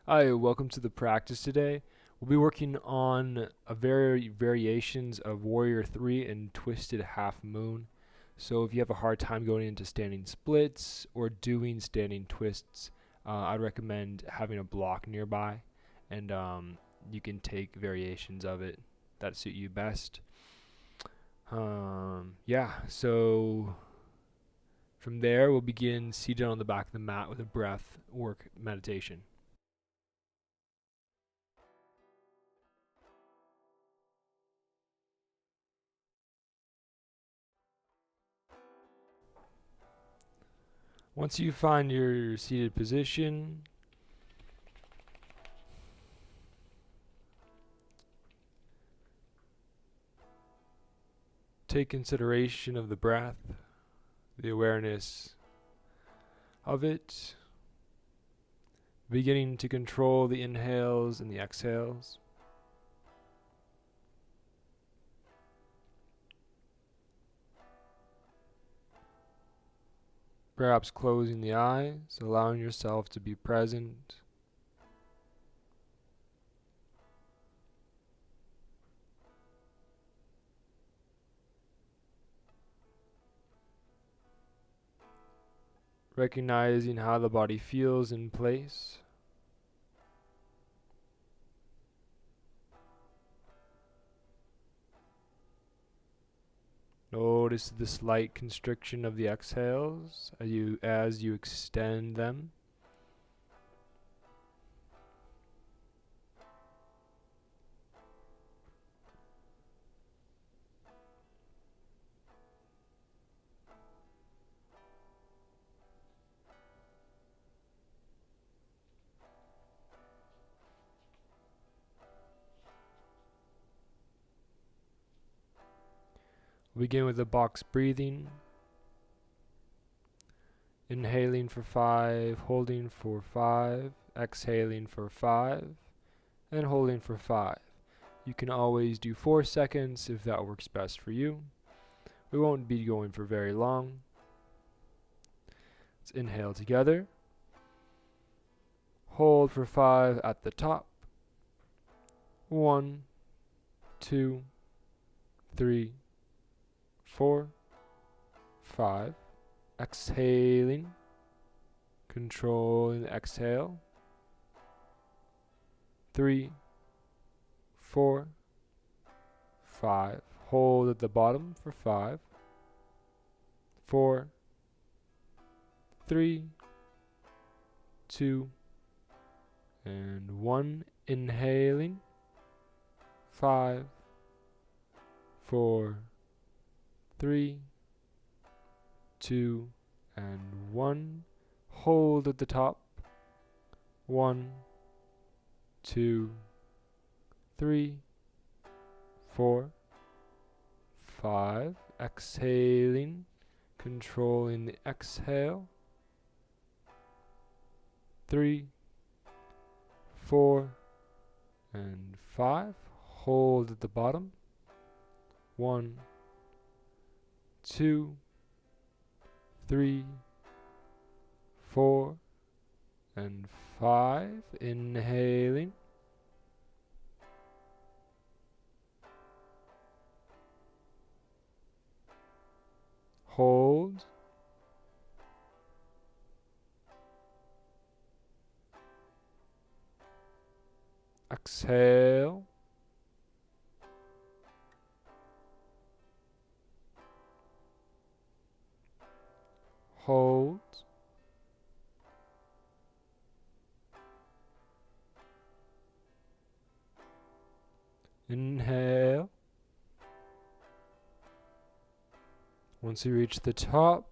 Hi, welcome to the practice today. We'll be working on a variations of Warrior 3 and Twisted Half Moon. So if you have a hard time going into standing splits or doing standing twists, I'd recommend having a block nearby, and you can take variations of it that suit you best. So from there we'll begin seated on the back of the mat with a breath work meditation. Once you find your seated position, take consideration of the breath, the awareness of it, beginning to control the inhales and the exhales. Perhaps closing the eyes, allowing yourself to be present. Recognizing how the body feels in place. Notice the slight constriction of the exhales as you extend them. We'll begin with the box breathing. Inhaling for 5, holding for 5, exhaling for 5, and holding for 5. You can always do 4 seconds if that works best for you. We won't be going for very long. Let's inhale together. Hold for 5 at the top. 1, 2, 3, 4, 5. Exhaling. Controlling the exhale. 3, 4, 5. Hold at the bottom for 5, 4, 3, 2, and 1. Inhaling. 5, 4, 3, 2, and 1. Hold at the top. 1, 2, 3, 4, 5. Exhaling, controlling the exhale. 3, 4, and 5. Hold at the bottom. 1, 2, 3, 4, and 5. Inhaling. Hold. Exhale. Hold. Inhale. Once you reach the top,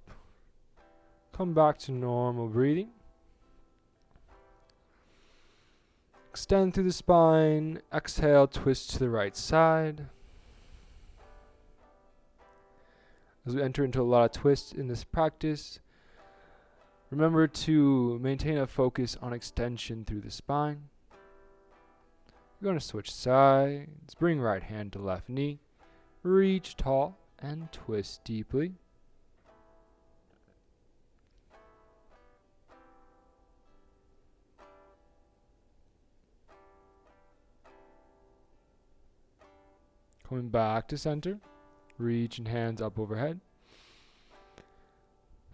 come back to normal breathing. Extend through the spine. Exhale, twist to the right side. As we enter into a lot of twists in this practice, remember to maintain a focus on extension through the spine. We're going to switch sides. Bring right hand to left knee. Reach tall and twist deeply. Coming back to center. Reaching hands up overhead.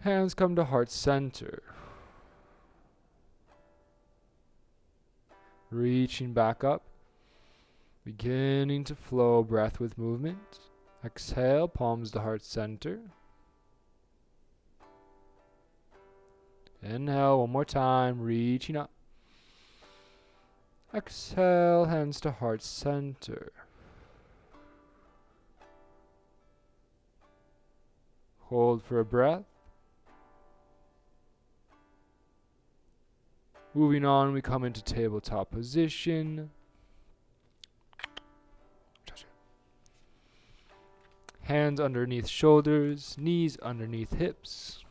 Hands come to heart center. Reaching back up. Beginning to flow breath with movement. Exhale, palms to heart center. Inhale, one more time, reaching up. Exhale, hands to heart center. Hold for a breath. Moving on, we come into tabletop position. Hands underneath shoulders, knees underneath hips.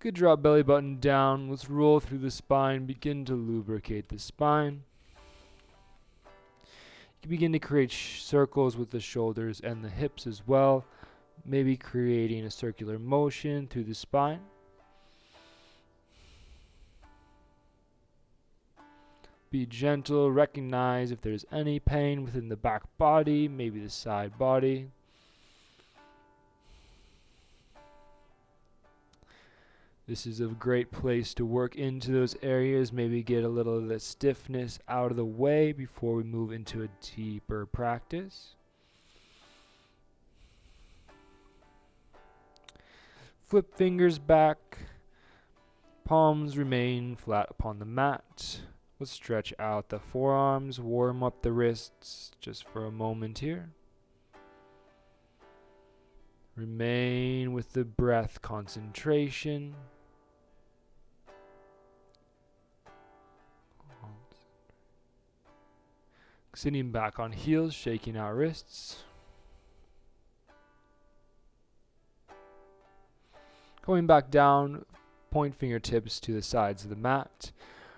Good, drop belly button down. Let's roll through the spine, begin to lubricate the spine. You can begin to create circles with the shoulders and the hips as well, maybe creating a circular motion through the spine. Be gentle, recognize if there's any pain within the back body, maybe the side body. This is a great place to work into those areas, maybe get a little of the stiffness out of the way before we move into a deeper practice. Flip fingers back, palms remain flat upon the mat. Let's stretch out the forearms, warm up the wrists just for a moment here. Remain with the breath concentration. Sitting back on heels, shaking out wrists. Going back down, point fingertips to the sides of the mat.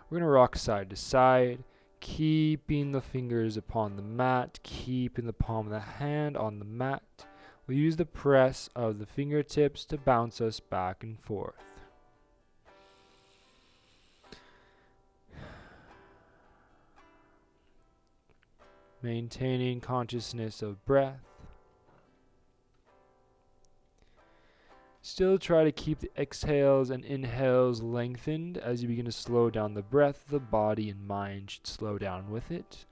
We're going to rock side to side, keeping the fingers upon the mat, keeping the palm of the hand on the mat. We'll use the press of the fingertips to bounce us back and forth. Maintaining consciousness of breath. Still try to keep the exhales and inhales lengthened as you begin to slow down the breath. The body and mind should slow down with it.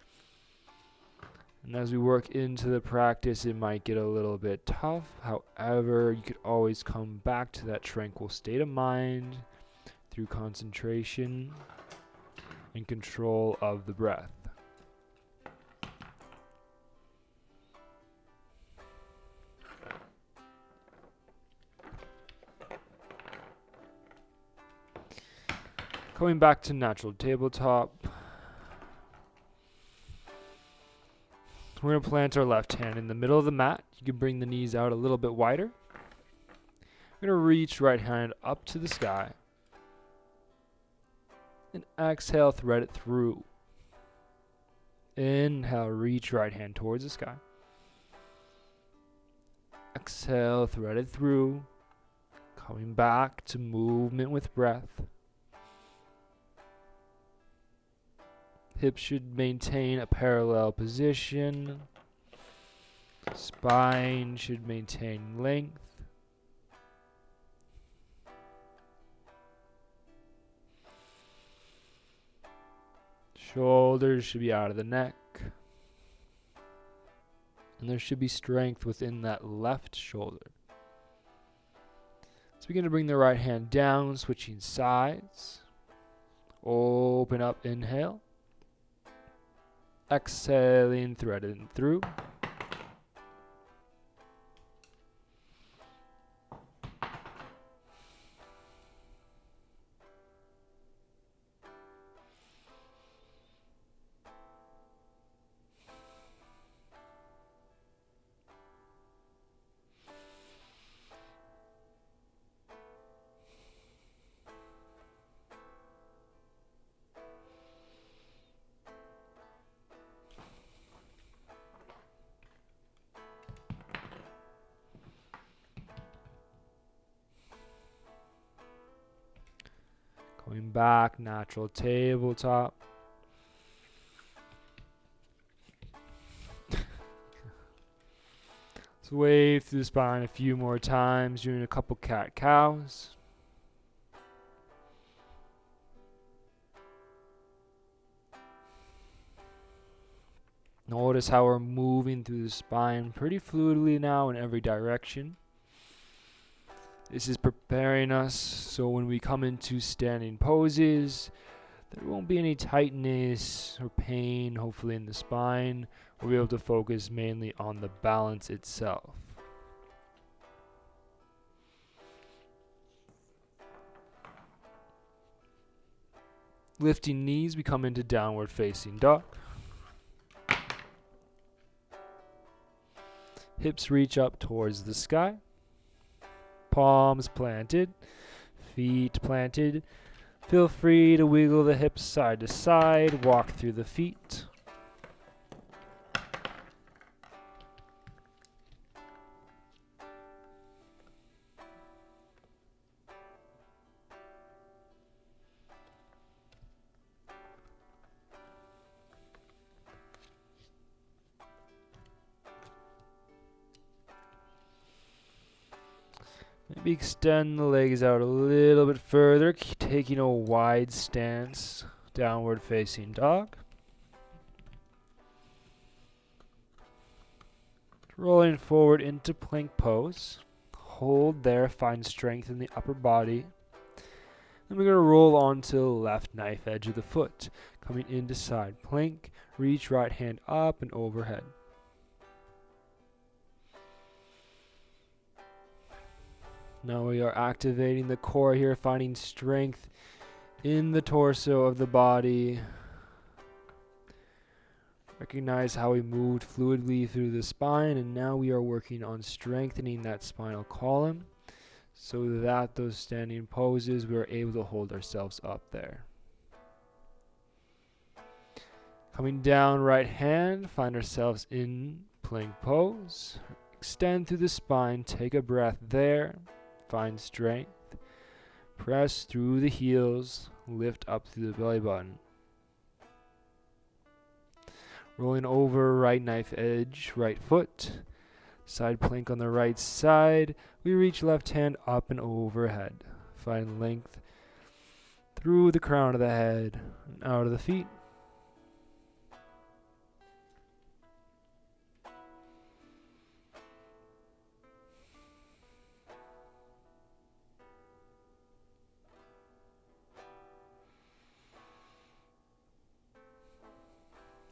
And as we work into the practice, it might get a little bit tough. However, you could always come back to that tranquil state of mind through concentration and control of the breath. Coming back to natural tabletop. We're going to plant our left hand in the middle of the mat. You can bring the knees out a little bit wider. We're going to reach right hand up to the sky. And exhale, thread it through. Inhale, reach right hand towards the sky. Exhale, thread it through. Coming back to movement with breath. Hips should maintain a parallel position. Spine should maintain length. Shoulders should be out of the neck. And there should be strength within that left shoulder. Let's begin to bring the right hand down, switching sides. Open up, inhale. Exhaling, threading through. Going back, natural tabletop. Sway through the spine a few more times, doing a couple cat-cows. Notice how we're moving through the spine pretty fluidly now in every direction. This is preparing us so when we come into standing poses, there won't be any tightness or pain, hopefully, in the spine. We'll be able to focus mainly on the balance itself. Lifting knees, we come into downward facing dog. Hips reach up towards the sky. Palms planted, feet planted. Feel free to wiggle the hips side to side, walk through the feet. Maybe extend the legs out a little bit further, taking a wide stance, downward facing dog. Rolling forward into plank pose. Hold there, find strength in the upper body. Then we're going to roll onto the left knife edge of the foot, coming into side plank. Reach right hand up and overhead. Now we are activating the core here, finding strength in the torso of the body. Recognize how we moved fluidly through the spine, and now we are working on strengthening that spinal column so that those standing poses, we are able to hold ourselves up there. Coming down right hand, find ourselves in plank pose. Extend through the spine, take a breath there. Find strength. Press through the heels. Lift up through the belly button. Rolling over, right knife edge, right foot. Side plank on the right side. We reach left hand up and overhead. Find length through the crown of the head and out of the feet.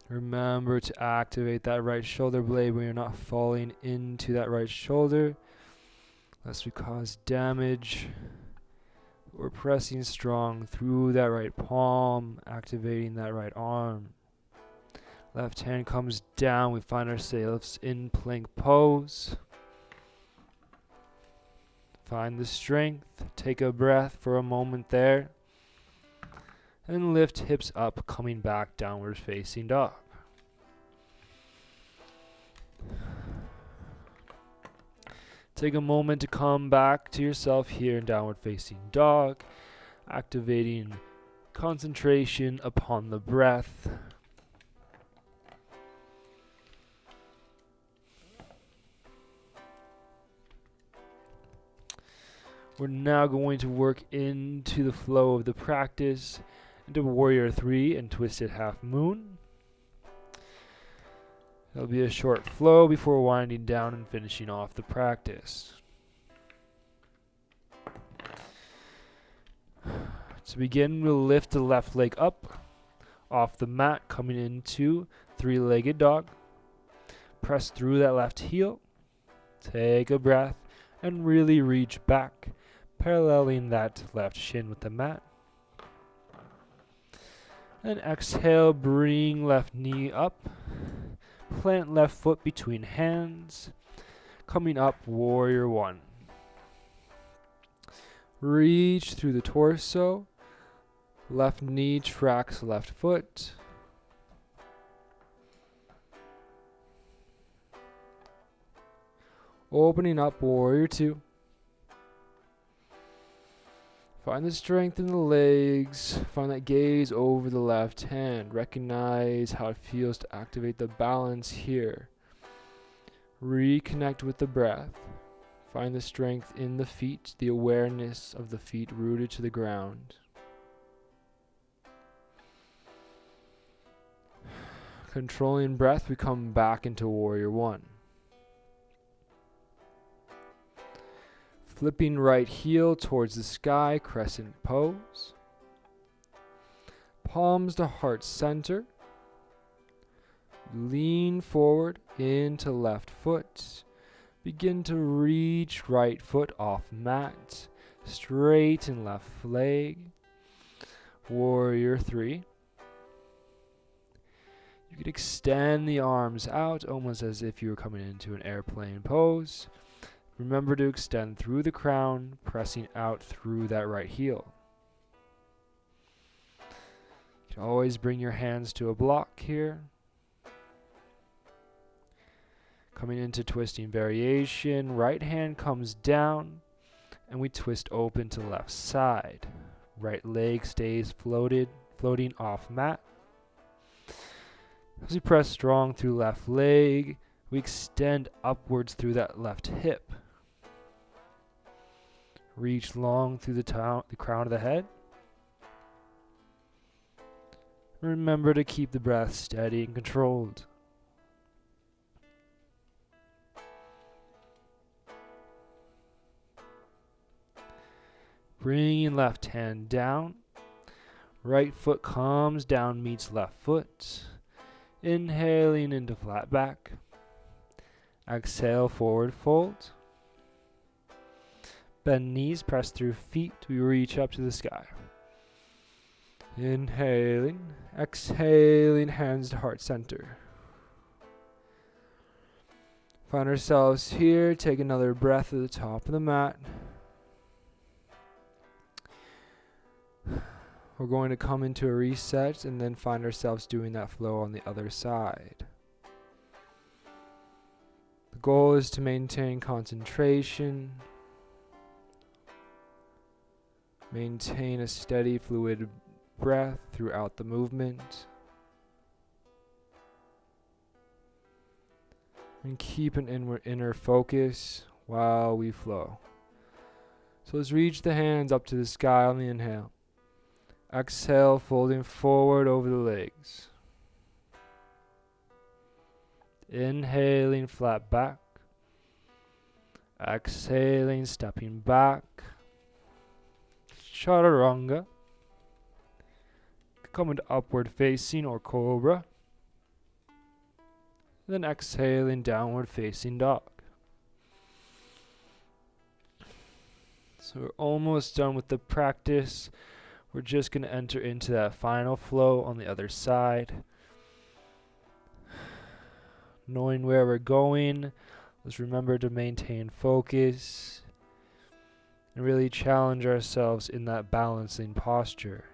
Remember to activate that right shoulder blade when you're not falling into that right shoulder, lest we cause damage. We're pressing strong through that right palm, activating that right arm. Left hand comes down, we find ourselves in plank pose. Find the strength, take a breath for a moment there. And lift hips up, coming back downward facing dog. Take a moment to come back to yourself here in downward facing dog, activating concentration upon the breath. We're now going to work into the flow of the practice, into Warrior 3 and Twisted Half Moon. There'll be a short flow before winding down and finishing off the practice. To begin, we'll lift the left leg up off the mat, coming into three-legged dog. Press through that left heel. Take a breath and really reach back, paralleling that left shin with the mat. And exhale, bring left knee up. Plant left foot between hands. Coming up, Warrior 1. Reach through the torso. Left knee tracks left foot. Opening up, Warrior 2. Find the strength in the legs. Find that gaze over the left hand. Recognize how it feels to activate the balance here. Reconnect with the breath. Find the strength in the feet, the awareness of the feet rooted to the ground. Controlling breath, we come back into Warrior One. Flipping right heel towards the sky, crescent pose. Palms to heart center. Lean forward into left foot. Begin to reach right foot off mat. Straighten left leg. Warrior Three. You could extend the arms out almost as if you were coming into an airplane pose. Remember to extend through the crown, pressing out through that right heel. You can always bring your hands to a block here. Coming into twisting variation, right hand comes down and we twist open to left side. Right leg stays floating off mat. As we press strong through left leg, we extend upwards through that left hip. Reach long through the crown of the head. Remember to keep the breath steady and controlled. Bringing left hand down. Right foot comes down, meets left foot. Inhaling into flat back. Exhale, forward fold. Bend knees, press through feet. We reach up to the sky. Inhaling, exhaling, hands to heart center. Find ourselves here. Take another breath at the top of the mat. We're going to come into a reset and then find ourselves doing that flow on the other side. The goal is to maintain concentration, maintain a steady fluid breath throughout the movement, and keep an inner focus while we flow. So let's reach the hands up to the sky on the inhale. Exhale, folding forward over the legs. Inhaling, flat back. Exhaling, stepping back. Chaturanga. Come into upward facing or cobra. Then exhaling, downward facing dog. So we're almost done with the practice. We're just going to enter into that final flow on the other side. Knowing where we're going, let's remember to maintain focus and really challenge ourselves in that balancing posture.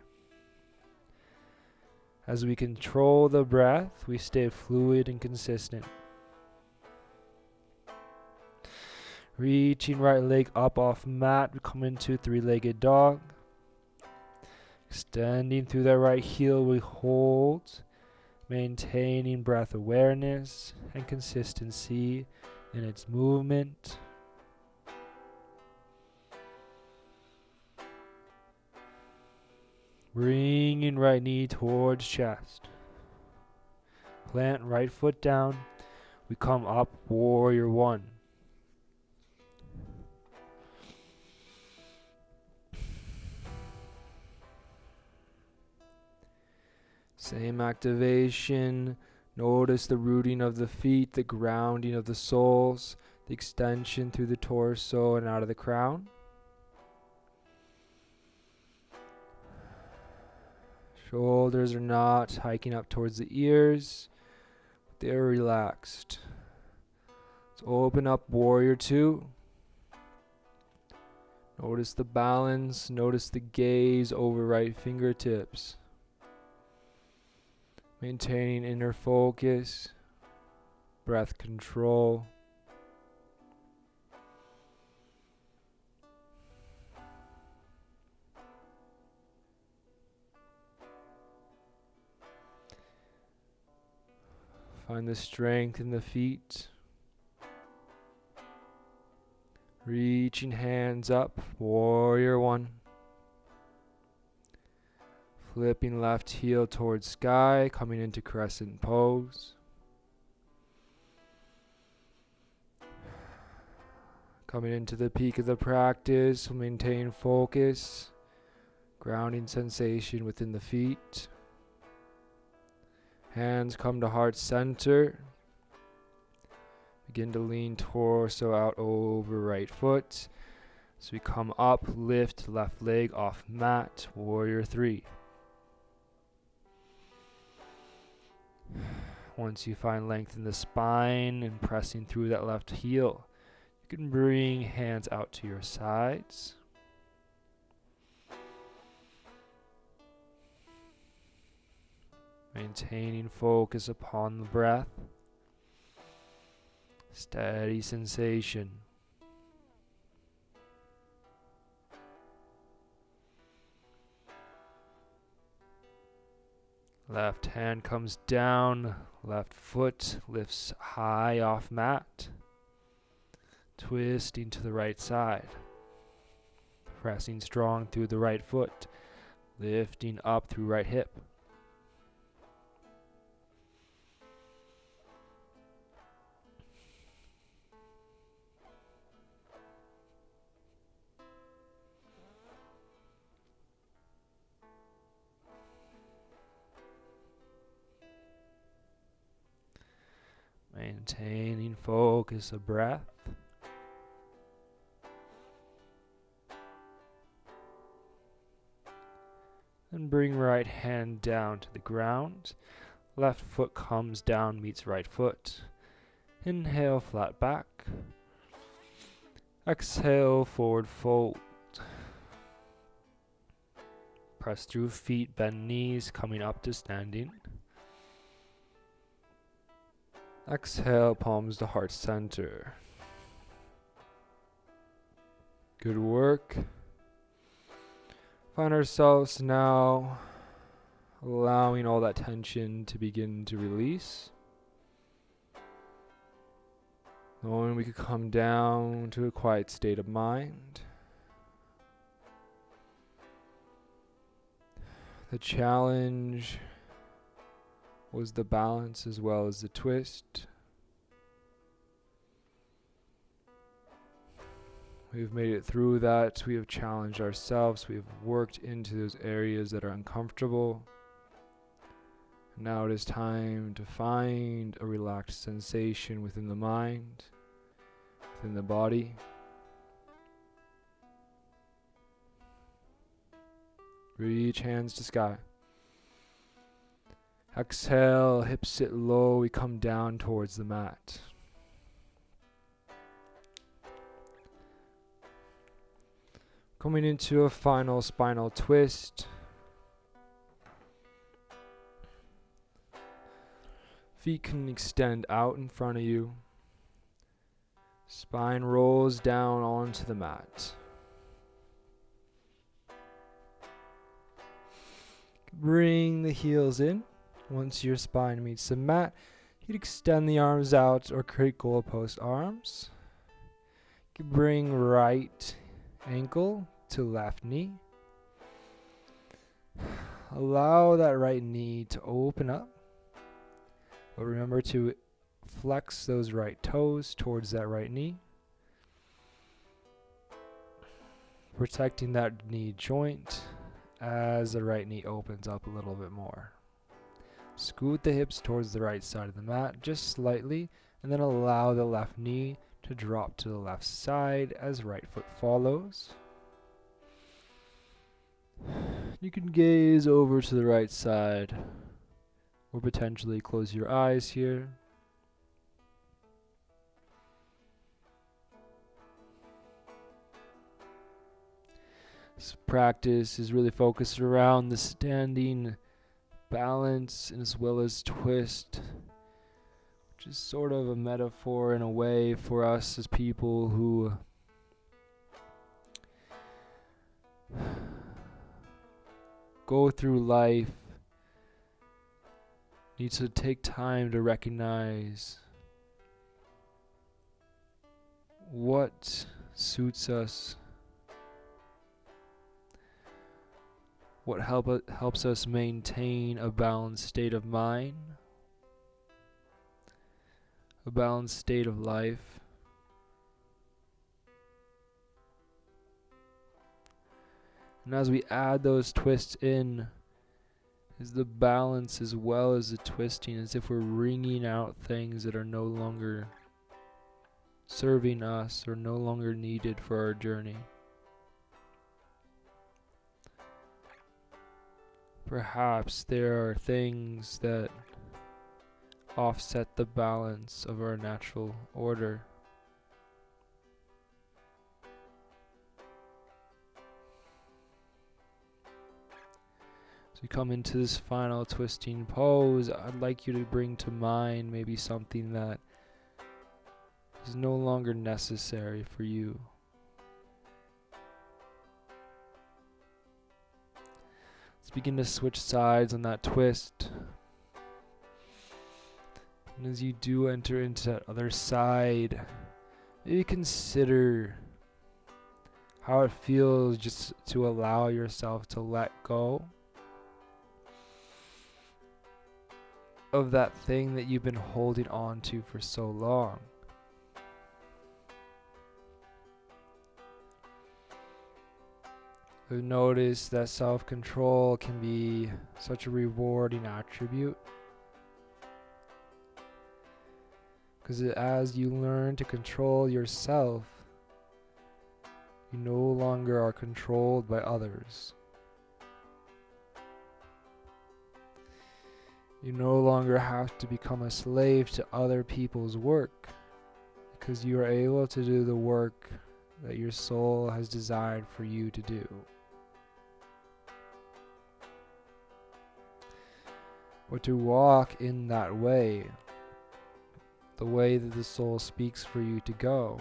As we control the breath, we stay fluid and consistent. Reaching right leg up off mat, we come into three-legged dog. Extending through that right heel, we hold, maintaining breath awareness and consistency in its movement. Bringing right knee towards chest. Plant right foot down. We come up, Warrior One. Same activation. Notice the rooting of the feet, the grounding of the soles, the extension through the torso and out of the crown. Shoulders are not hiking up towards the ears. They're relaxed. Let's open up Warrior Two. Notice the balance. Notice the gaze over right fingertips. Maintaining inner focus, breath control. Find the strength in the feet. Reaching hands up, warrior one. Flipping left heel towards sky, coming into crescent pose. Coming into the peak of the practice, maintain focus, grounding sensation within the feet. Hands come to heart center. Begin to lean torso out over right foot. So we come up, lift left leg off mat, warrior three. Once you find length in the spine and pressing through that left heel, you can bring hands out to your sides. Maintaining focus upon the breath. Steady sensation. Left hand comes down, left foot lifts high off mat. Twisting to the right side. Pressing strong through the right foot. Lifting up through right hip. Maintaining focus of breath. Then bring right hand down to the ground. Left foot comes down, meets right foot. Inhale, flat back. Exhale, forward fold. Press through feet, bend knees, coming up to standing. Exhale, palms to heart center. Good work. Find ourselves now allowing all that tension to begin to release. Knowing we could come down to a quiet state of mind. The challenge was the balance as well as the twist. We've made it through that. We have challenged ourselves. We have worked into those areas that are uncomfortable. Now it is time to find a relaxed sensation within the mind, within the body. Reach hands to sky. Exhale, hips sit low, we come down towards the mat. Coming into a final spinal twist. Feet can extend out in front of you. Spine rolls down onto the mat. Bring the heels in. Once your spine meets the mat, you'd extend the arms out or create goalpost arms. You can bring right ankle to left knee. Allow that right knee to open up. But remember to flex those right toes towards that right knee. Protecting that knee joint as the right knee opens up a little bit more. Scoot the hips towards the right side of the mat just slightly, and then allow the left knee to drop to the left side as right foot follows. You can gaze over to the right side or potentially close your eyes here. This practice is really focused around the standing balance and as well as twist, which is sort of a metaphor in a way for us as people who go through life, need to take time to recognize what suits us, what helps us maintain a balanced state of mind, a balanced state of life. And as we add those twists in, is the balance as well as the twisting, as if we're wringing out things that are no longer serving us or no longer needed for our journey. Perhaps there are things that offset the balance of our natural order. As we come into this final twisting pose, I'd like you to bring to mind maybe something that is no longer necessary for you. Let's begin to switch sides on that twist. And as you do enter into that other side, maybe consider how it feels just to allow yourself to let go of that thing that you've been holding on to for so long. I've noticed that self-control can be such a rewarding attribute, because as you learn to control yourself, you no longer are controlled by others. You no longer have to become a slave to other people's work, because you are able to do the work that your soul has desired for you to do. But to walk in that way, the way that the soul speaks for you to go,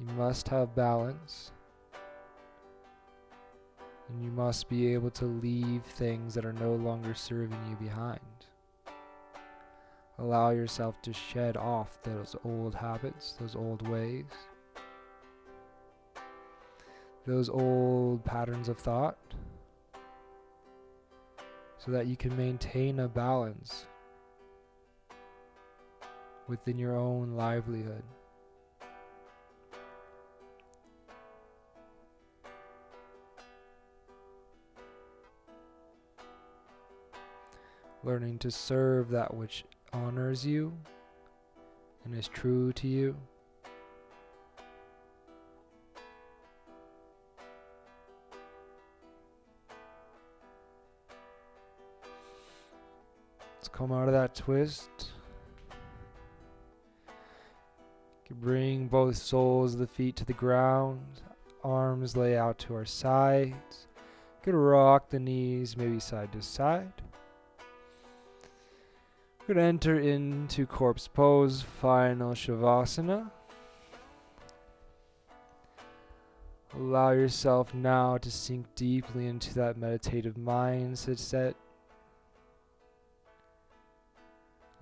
you must have balance, and you must be able to leave things that are no longer serving you behind. Allow yourself to shed off those old habits, those old ways, those old patterns of thought, so that you can maintain a balance within your own livelihood. Learning to serve that which honors you and is true to you. Let's come out of that twist. You can bring both soles of the feet to the ground, arms lay out to our sides. You could rock the knees maybe side to side. We're going to enter into corpse pose, final Shavasana. Allow yourself now to sink deeply into that meditative mindset,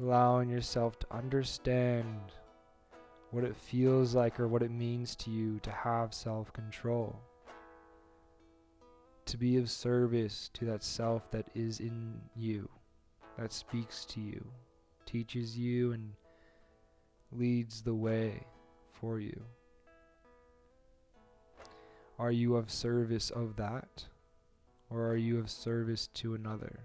allowing yourself to understand what it feels like or what it means to you to have self-control, to be of service to that self that is in you, that speaks to you, teaches you, and leads the way for you. Are you of service of that, or are you of service to another?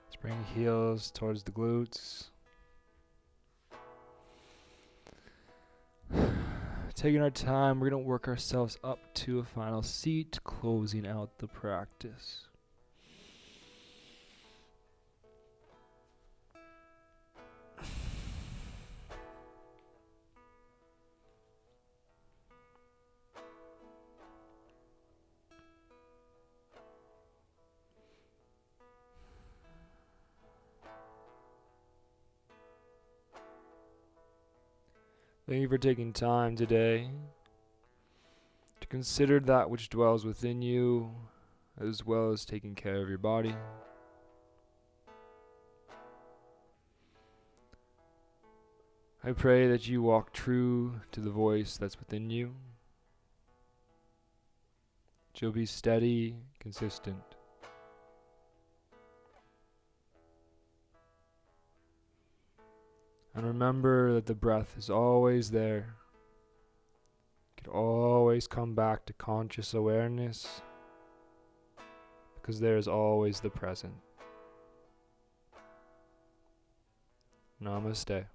Let's bring heels towards the glutes. Taking our time, we're going to work ourselves up to a final seat, closing out the practice. Thank you for taking time today to consider that which dwells within you, as well as taking care of your body. I pray that you walk true to the voice that's within you. That you'll be steady, consistent. And remember that the breath is always there. You can always come back to conscious awareness because there is always the present. Namaste.